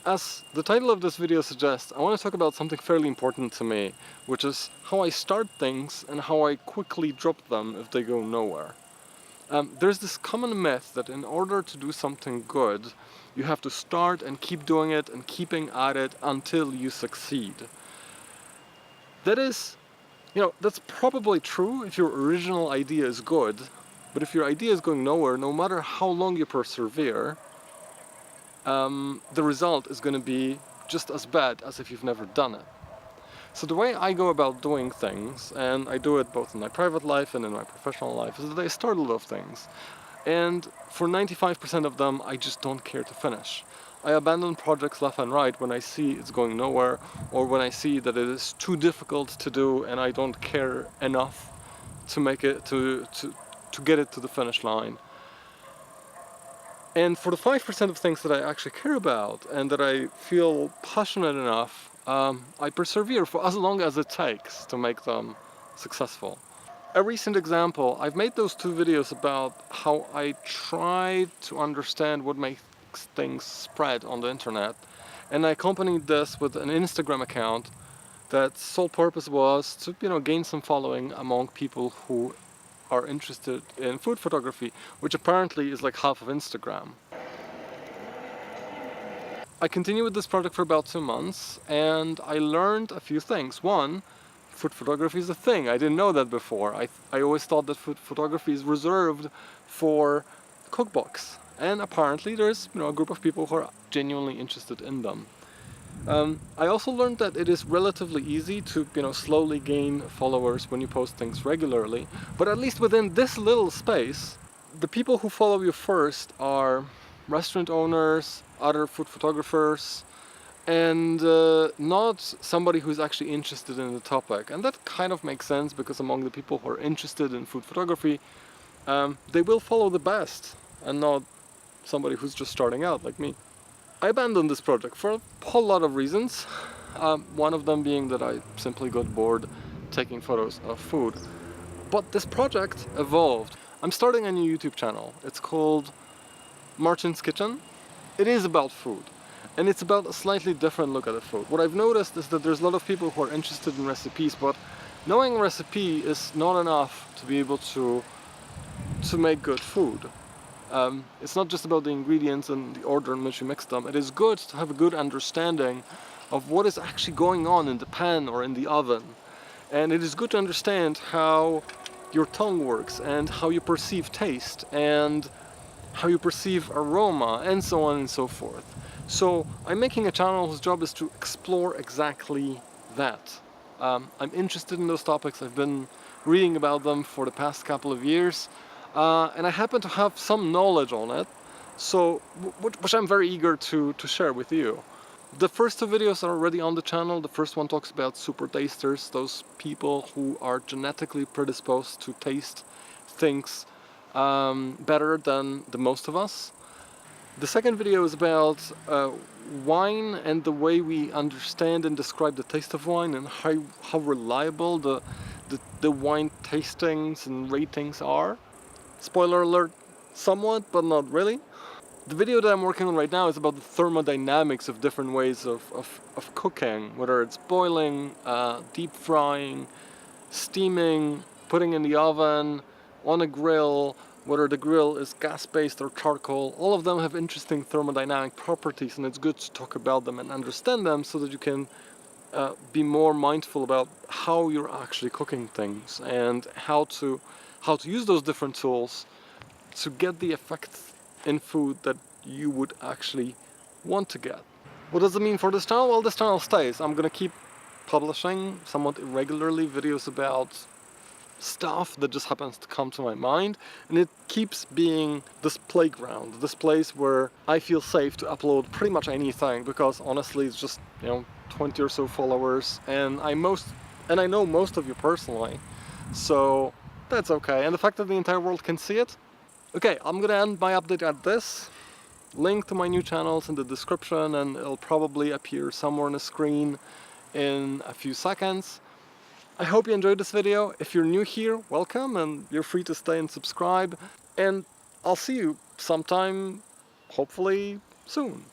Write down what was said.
As the title of this video suggests, I want to talk about something fairly important to me, which is how I start things and how I quickly drop them if they go nowhere. There's this common myth that in order to do something good, you have to start and keep doing it and keeping at it until you succeed. That is, that's probably true if your original idea is good, but if your idea is going nowhere, no matter how long you persevere, the result is going to be just as bad as if you've never done it. So the way I go about doing things, and I do it both in my private life and in my professional life, is that I start a lot of things. And for 95% of them, I just don't care to finish. I abandon projects left and right when I see it's going nowhere, or when I see that it is too difficult to do and I don't care enough to make it to get it to the finish line. And for the 5% of things that I actually care about and that I feel passionate enough, I persevere for as long as it takes to make them successful. A recent example, I've made those two videos about how I try to understand what makes things spread on the internet, and I accompanied this with an Instagram account that's sole purpose was to gain some following among people who are interested in food photography, which apparently is like half of Instagram. I continued with this project for about 2 months and I learned a few things. One, food photography is a thing. I didn't know that before. I always thought that food photography is reserved for cookbooks, and apparently there's a group of people who are genuinely interested in them. I also learned that it is relatively easy to slowly gain followers when you post things regularly, but at least within this little space, the people who follow you first are restaurant owners, other food photographers, and not somebody who's actually interested in the topic. And that kind of makes sense, because among the people who are interested in food photography, they will follow the best and not somebody who's just starting out like me. I abandoned this project for a whole lot of reasons. One of them being that I simply got bored taking photos of food. But this project evolved. I'm starting a new YouTube channel. It's called Martin's Kitchen. It is about food, and it's about a slightly different look at the food. What I've noticed is that there's a lot of people who are interested in recipes, but knowing a recipe is not enough to be able to make good food. It's not just about the ingredients and the order in which you mix them. It is good to have a good understanding of what is actually going on in the pan or in the oven. And it is good to understand how your tongue works and how you perceive taste and how you perceive aroma and so on and so forth. So I'm making a channel whose job is to explore exactly that. I'm interested in those topics. I've been reading about them for the past couple of years. And I happen to have some knowledge on it, so which I'm very eager to share with you. The first two videos are already on the channel. The first one talks about super tasters, those people who are genetically predisposed to taste things better than the most of us. The second video is about wine and the way we understand and describe the taste of wine, and how reliable the wine tastings and ratings are. Spoiler alert, somewhat, but not really. The video that I'm working on right now is about the thermodynamics of different ways of cooking, whether it's boiling, deep frying, steaming, putting in the oven, on a grill, whether the grill is gas-based or charcoal. All of them have interesting thermodynamic properties, and it's good to talk about them and understand them so that you can be more mindful about how you're actually cooking things and how to use those different tools to get the effects in food that you would actually want to get. What does it mean for this channel? Well, this channel stays. I'm gonna keep publishing somewhat irregularly videos about stuff that just happens to come to my mind, and it keeps being this playground, this place where I feel safe to upload pretty much anything, because honestly it's just 20 or so followers, and I know most of you personally, so that's okay. And the fact that the entire world can see it. Okay, I'm gonna end my update at this. Link to my new channels in the description, and it'll probably appear somewhere on the screen in a few seconds. I hope you enjoyed this video. If you're new here, welcome, and you're free to stay and subscribe. And I'll see you sometime, hopefully soon.